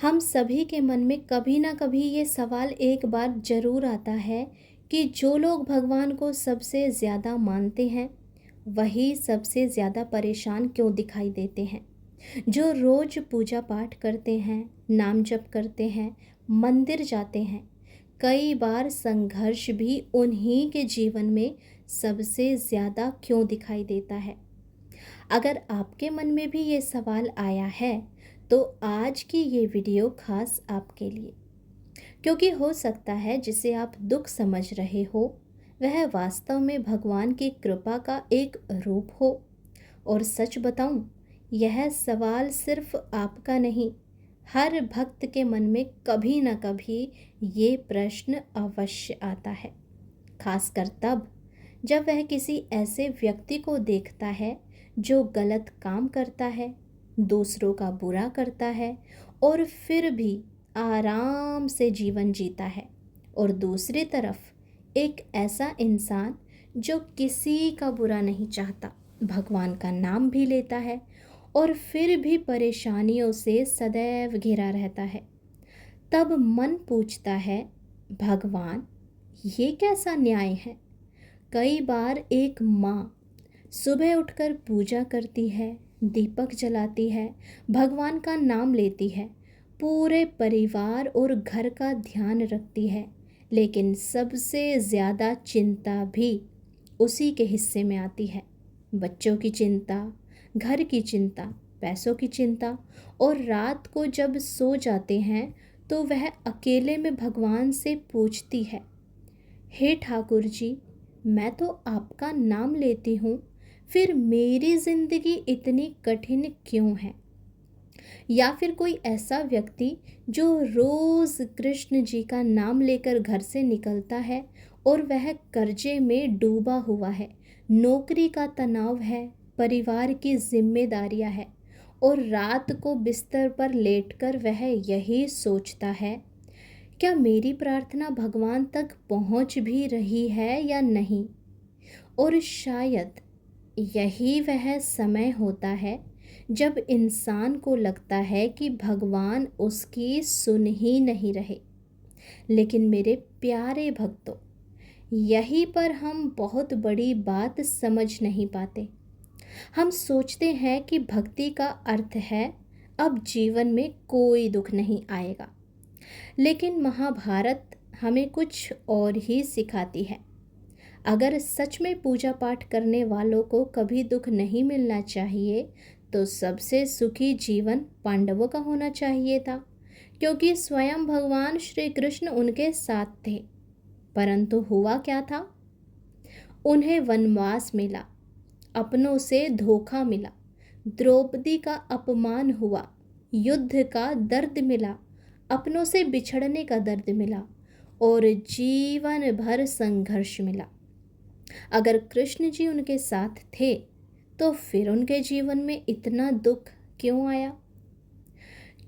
हम सभी के मन में कभी ना कभी ये सवाल एक बार जरूर आता है कि जो लोग भगवान को सबसे ज़्यादा मानते हैं वही सबसे ज़्यादा परेशान क्यों दिखाई देते हैं। जो रोज़ पूजा पाठ करते हैं, नाम जप करते हैं, मंदिर जाते हैं, कई बार संघर्ष भी उन्हीं के जीवन में सबसे ज़्यादा क्यों दिखाई देता है। अगर आपके मन में भी ये सवाल आया है तो आज की ये वीडियो खास आपके लिए, क्योंकि हो सकता है जिसे आप दुख समझ रहे हो वह वास्तव में भगवान की कृपा का एक रूप हो। और सच बताऊं, यह सवाल सिर्फ आपका नहीं, हर भक्त के मन में कभी ना कभी ये प्रश्न अवश्य आता है। खासकर तब जब वह किसी ऐसे व्यक्ति को देखता है जो गलत काम करता है, दूसरों का बुरा करता है और फिर भी आराम से जीवन जीता है, और दूसरी तरफ एक ऐसा इंसान जो किसी का बुरा नहीं चाहता, भगवान का नाम भी लेता है और फिर भी परेशानियों से सदैव घिरा रहता है। तब मन पूछता है, भगवान ये कैसा न्याय है। कई बार एक माँ सुबह उठकर पूजा करती है, दीपक जलाती है, भगवान का नाम लेती है, पूरे परिवार और घर का ध्यान रखती है, लेकिन सबसे ज़्यादा चिंता भी उसी के हिस्से में आती है। बच्चों की चिंता, घर की चिंता, पैसों की चिंता, और रात को जब सो जाते हैं तो वह अकेले में भगवान से पूछती है, हे ठाकुर जी, मैं तो आपका नाम लेती हूँ, फिर मेरी जिंदगी इतनी कठिन क्यों है। या फिर कोई ऐसा व्यक्ति जो रोज कृष्ण जी का नाम लेकर घर से निकलता है और वह कर्जे में डूबा हुआ है, नौकरी का तनाव है, परिवार की जिम्मेदारियां है, और रात को बिस्तर पर लेटकर वह यही सोचता है, क्या मेरी प्रार्थना भगवान तक पहुंच भी रही है या नहीं। और शायद यही वह समय होता है जब इंसान को लगता है कि भगवान उसकी सुन ही नहीं रहे। लेकिन मेरे प्यारे भक्तों, यहीं पर हम बहुत बड़ी बात समझ नहीं पाते। हम सोचते हैं कि भक्ति का अर्थ है अब जीवन में कोई दुख नहीं आएगा, लेकिन महाभारत हमें कुछ और ही सिखाती है। अगर सच में पूजा पाठ करने वालों को कभी दुख नहीं मिलना चाहिए तो सबसे सुखी जीवन पांडवों का होना चाहिए था, क्योंकि स्वयं भगवान श्री कृष्ण उनके साथ थे। परंतु हुआ क्या था, उन्हें वनवास मिला, अपनों से धोखा मिला, द्रौपदी का अपमान हुआ, युद्ध का दर्द मिला, अपनों से बिछड़ने का दर्द मिला और जीवन भर संघर्ष मिला। अगर कृष्ण जी उनके साथ थे तो फिर उनके जीवन में इतना दुख क्यों आया।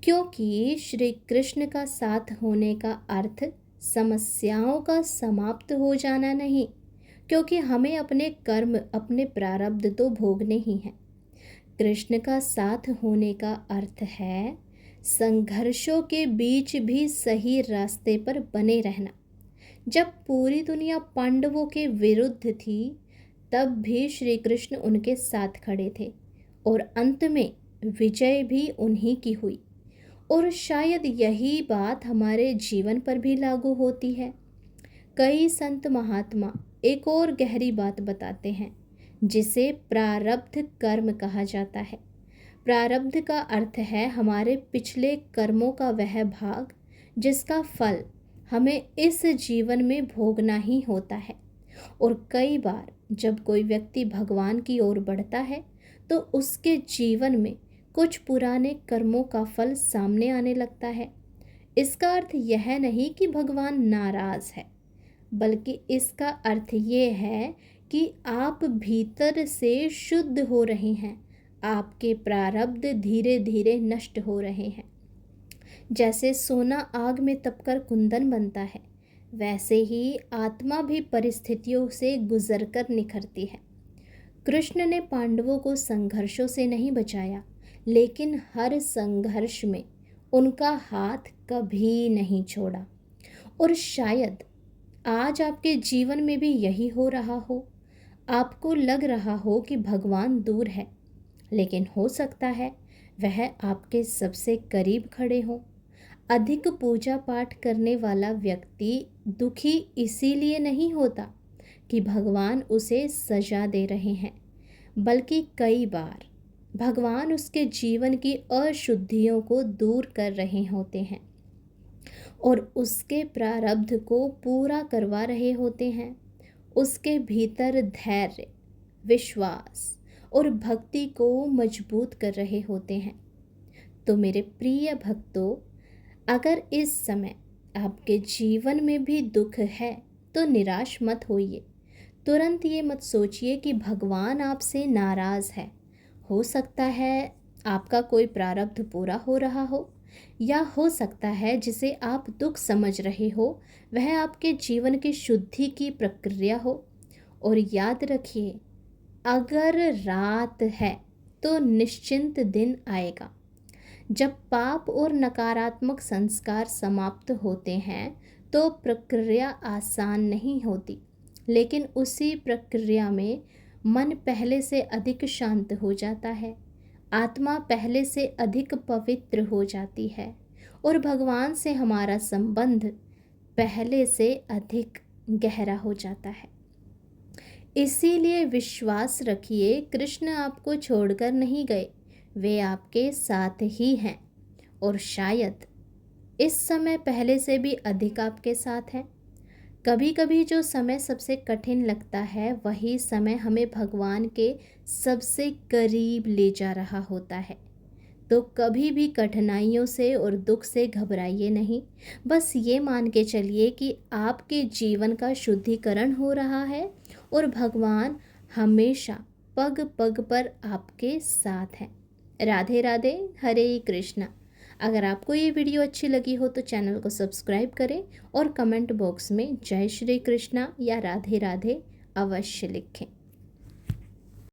क्योंकि श्री कृष्ण का साथ होने का अर्थ समस्याओं का समाप्त हो जाना नहीं, क्योंकि हमें अपने कर्म, अपने प्रारब्ध तो भोगने ही हैं। कृष्ण का साथ होने का अर्थ है संघर्षों के बीच भी सही रास्ते पर बने रहना। जब पूरी दुनिया पांडवों के विरुद्ध थी तब भी श्री कृष्ण उनके साथ खड़े थे और अंत में विजय भी उन्हीं की हुई। और शायद यही बात हमारे जीवन पर भी लागू होती है। कई संत महात्मा एक और गहरी बात बताते हैं जिसे प्रारब्ध कर्म कहा जाता है। प्रारब्ध का अर्थ है हमारे पिछले कर्मों का वह भाग जिसका फल हमें इस जीवन में भोगना ही होता है। और कई बार जब कोई व्यक्ति भगवान की ओर बढ़ता है तो उसके जीवन में कुछ पुराने कर्मों का फल सामने आने लगता है। इसका अर्थ यह नहीं कि भगवान नाराज है, बल्कि इसका अर्थ ये है कि आप भीतर से शुद्ध हो रहे हैं, आपके प्रारब्ध धीरे धीरे नष्ट हो रहे हैं। जैसे सोना आग में तपकर कुंदन बनता है, वैसे ही आत्मा भी परिस्थितियों से गुजरकर निखरती है। कृष्ण ने पांडवों को संघर्षों से नहीं बचाया, लेकिन हर संघर्ष में उनका हाथ कभी नहीं छोड़ा। और शायद आज आपके जीवन में भी यही हो रहा हो। आपको लग रहा हो कि भगवान दूर है, लेकिन हो सकता है वह आपके सबसे करीब खड़े हों। अधिक पूजा पाठ करने वाला व्यक्ति दुखी इसीलिए नहीं होता कि भगवान उसे सजा दे रहे हैं, बल्कि कई बार भगवान उसके जीवन की अशुद्धियों को दूर कर रहे होते हैं और उसके प्रारब्ध को पूरा करवा रहे होते हैं। उसके भीतर धैर्य, विश्वास और भक्ति को मजबूत कर रहे होते हैं। तो मेरे प्रिय भक्तों, अगर इस समय आपके जीवन में भी दुख है तो निराश मत होइए। तुरंत ये मत सोचिए कि भगवान आपसे नाराज़ है। हो सकता है आपका कोई प्रारब्ध पूरा हो रहा हो, या हो सकता है जिसे आप दुख समझ रहे हो वह आपके जीवन की शुद्धि की प्रक्रिया हो। और याद रखिए, अगर रात है तो निश्चिंत दिन आएगा। जब पाप और नकारात्मक संस्कार समाप्त होते हैं तो प्रक्रिया आसान नहीं होती, लेकिन उसी प्रक्रिया में मन पहले से अधिक शांत हो जाता है, आत्मा पहले से अधिक पवित्र हो जाती है और भगवान से हमारा संबंध पहले से अधिक गहरा हो जाता है। इसीलिए विश्वास रखिए, कृष्ण आपको छोड़कर नहीं गए, वे आपके साथ ही हैं और शायद इस समय पहले से भी अधिक आपके साथ हैं। कभी कभी जो समय सबसे कठिन लगता है वही समय हमें भगवान के सबसे करीब ले जा रहा होता है। तो कभी भी कठिनाइयों से और दुख से घबराइए नहीं। बस ये मान के चलिए कि आपके जीवन का शुद्धिकरण हो रहा है और भगवान हमेशा पग पग पर आपके साथ हैं। राधे राधे, हरे कृष्णा। अगर आपको ये वीडियो अच्छी लगी हो तो चैनल को सब्सक्राइब करें और कमेंट बॉक्स में जय श्री कृष्णा या राधे राधे अवश्य लिखें।